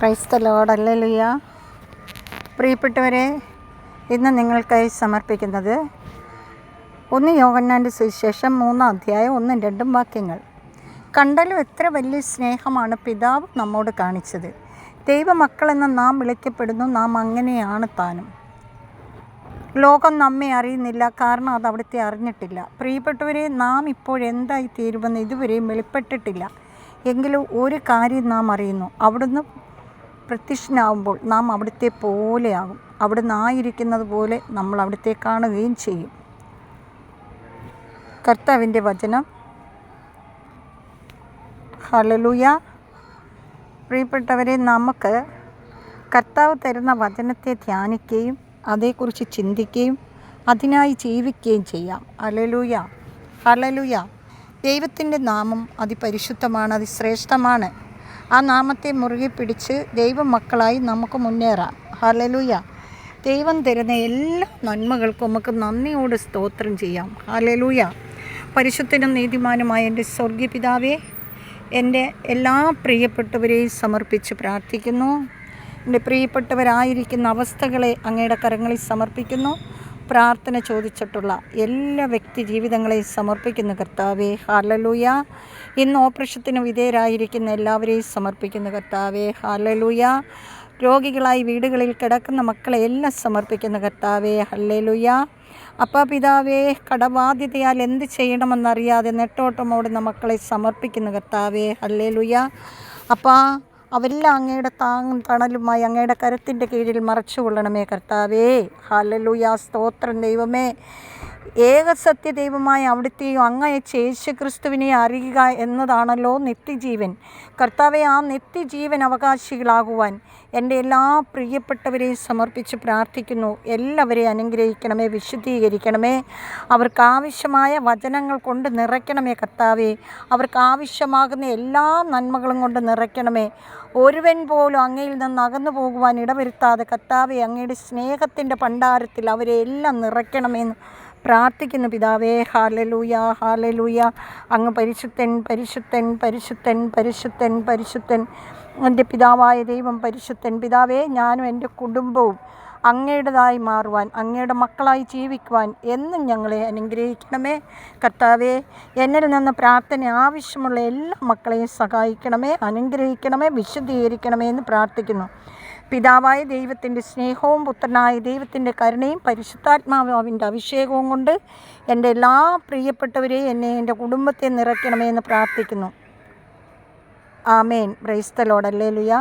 Price the lord. Hallelujah. പ്രിയപ്പെട്ടവരെ, ഇന്ന് നിങ്ങൾക്കായി സമർപ്പിക്കുന്നത് 1 യോഹന്നാൻ്റെ സുവിശേഷം 3-ാം അധ്യായം 1-2 വാക്യങ്ങൾ. കണ്ടാലും എത്ര വലിയ സ്നേഹമാണ് പിതാവ് നമ്മോട് കാണിച്ചത്. ദൈവമക്കളെന്ന് നാം വിളിക്കപ്പെടുന്നു, നാം അങ്ങനെയാണ് താനും. ലോകം നമ്മെ അറിയുന്നില്ല, കാരണം അത് അവിടുത്തെ അറിഞ്ഞിട്ടില്ല. പ്രിയപ്പെട്ടവരെ, നാം ഇപ്പോഴെന്തായി തീരുമെന്ന് ഇതുവരെയും വെളിപ്പെട്ടിട്ടില്ല. എങ്കിലും ഒരു കാര്യം നാം അറിയുന്നു: അവിടുന്ന് പ്രത്യക്ഷനാവുമ്പോൾ നാം അവിടുത്തെ പോലെയാകും. അവിടുന്ന് ആയിരിക്കുന്നത് പോലെ നമ്മൾ അവിടുത്തെ കാണുകയും ചെയ്യും. കർത്താവിൻ്റെ വചനം. ഹല്ലേലൂയ. പ്രിയപ്പെട്ടവരെ, നമുക്ക് കർത്താവ് തരുന്ന വചനത്തെ ധ്യാനിക്കുകയും അതേക്കുറിച്ച് ചിന്തിക്കുകയും അതിനായി ജീവിക്കുകയും ചെയ്യാം. Hallelujah, hallelujah. ദൈവത്തിൻ്റെ നാമം അതിപരിശുദ്ധമാണ്, അതിശ്രേഷ്ഠമാണ്. ആ നാമത്തെ മുറുകെ പിടിച്ച് ദൈവമക്കളായി നമുക്ക് മുന്നേറാം. ഹല്ലേലൂയ. ദൈവം തരുന്ന എല്ലാ നന്മകൾക്കും നമുക്ക് നന്ദിയോട് സ്തോത്രം ചെയ്യാം. ഹല്ലേലൂയ. പരിശുദ്ധനും നീതിമാനുമായ എൻ്റെ സ്വർഗീയ പിതാവേ, എൻ്റെ എല്ലാ പ്രിയപ്പെട്ടവരെയും സമർപ്പിച്ച് പ്രാർത്ഥിക്കുന്നു. എൻ്റെ പ്രിയപ്പെട്ടവരായിരിക്കുന്ന അവസ്ഥകളെ അങ്ങയുടെ കരങ്ങളിൽ സമർപ്പിക്കുന്നു. പ്രാർത്ഥന ചോദിച്ചിട്ടുള്ള എല്ലാ വ്യക്തി ജീവിതങ്ങളെയും സമർപ്പിക്കുന്ന കർത്താവേ. ഹല്ലേലൂയ. ഇന്ന് ഓപ്പറേഷത്തിന് വിധേയരായിരിക്കുന്ന എല്ലാവരെയും സമർപ്പിക്കുന്ന കർത്താവേ. ഹല്ലേലൂയ. രോഗികളായി വീടുകളിൽ കിടക്കുന്ന മക്കളെ എല്ലാം സമർപ്പിക്കുന്ന കർത്താവേ. ഹല്ലേലൂയ. അപ്പാ പിതാവേ, കടബാധ്യതയാൽ എന്ത് ചെയ്യണമെന്നറിയാതെ നെട്ടോട്ടമോടുന്ന മക്കളെ സമർപ്പിക്കുന്ന കർത്താവേ. ഹല്ലേലൂയ. അപ്പാ, അവരെല്ലാം അങ്ങയുടെ താങ്ങും തണലുമായി അങ്ങയുടെ കരത്തിൻ്റെ കീഴിൽ മറച്ചു കൊള്ളണമേ കർത്താവേ. ഹല്ലേലൂയ. സ്തോത്രം ദൈവമേ. ഏകസത്യ ദൈവമായ അവിടുത്തെയും അങ്ങയച്ച യേശുക്രിസ്തുവിനെ അറിയുക എന്നതാണല്ലോ നിത്യജീവൻ. കർത്താവെ, ആ നിത്യജീവൻ അവകാശികളാകുവാൻ എൻ്റെ എല്ലാ പ്രിയപ്പെട്ടവരെയും സമർപ്പിച്ച് പ്രാർത്ഥിക്കുന്നു. എല്ലാവരെയും അനുഗ്രഹിക്കണമേ, വിശുദ്ധീകരിക്കണമേ. അവർക്ക് ആവശ്യമായ വചനങ്ങൾ കൊണ്ട് നിറയ്ക്കണമേ കർത്താവെ. അവർക്ക് ആവശ്യമാകുന്ന എല്ലാ നന്മകളും കൊണ്ട് നിറയ്ക്കണമേ. ഒരുവൻ പോലും അങ്ങയിൽ നിന്ന് അകന്നു പോകുവാൻ ഇടവരുത്താതെ കർത്താവെ, അങ്ങയുടെ സ്നേഹത്തിൻ്റെ ഭണ്ഡാരത്തിൽ അവരെ എല്ലാം നിറയ്ക്കണമെന്ന് പ്രാർത്ഥിക്കുന്നു പിതാവേ. Hallelujah, hallelujah. അങ്ങ് പരിശുദ്ധൻ, പരിശുദ്ധൻ, പരിശുദ്ധൻ, പരിശുദ്ധൻ, പരിശുദ്ധൻ. എൻ്റെ പിതാവായ ദൈവം പരിശുദ്ധൻ. പിതാവേ, ഞാനും എൻ്റെ കുടുംബവും അങ്ങയുടേതായി മാറുവാൻ, അങ്ങയുടെ മക്കളായി ജീവിക്കുവാൻ എന്നും ഞങ്ങളെ അനുഗ്രഹിക്കണമേ കർത്താവേ. എന്നിൽ നിന്ന് പ്രാർത്ഥന ആവശ്യമുള്ള എല്ലാ മക്കളെയും സഹായിക്കണമേ, അനുഗ്രഹിക്കണമേ, വിശുദ്ധീകരിക്കണമേ എന്ന് പ്രാർത്ഥിക്കുന്നു. പിതാവായ ദൈവത്തിൻ്റെ സ്നേഹവും പുത്രനായ ദൈവത്തിൻ്റെ കരുണയും പരിശുദ്ധാത്മാവിൻ്റെ അഭിഷേകവും കൊണ്ട് എൻ്റെ എല്ലാ പ്രിയപ്പെട്ടവരെയും എന്നെ, എൻ്റെ കുടുംബത്തെ നിറയ്ക്കണമേ എന്ന് പ്രാർത്ഥിക്കുന്നു. Amen. Praise the lord. Hallelujah.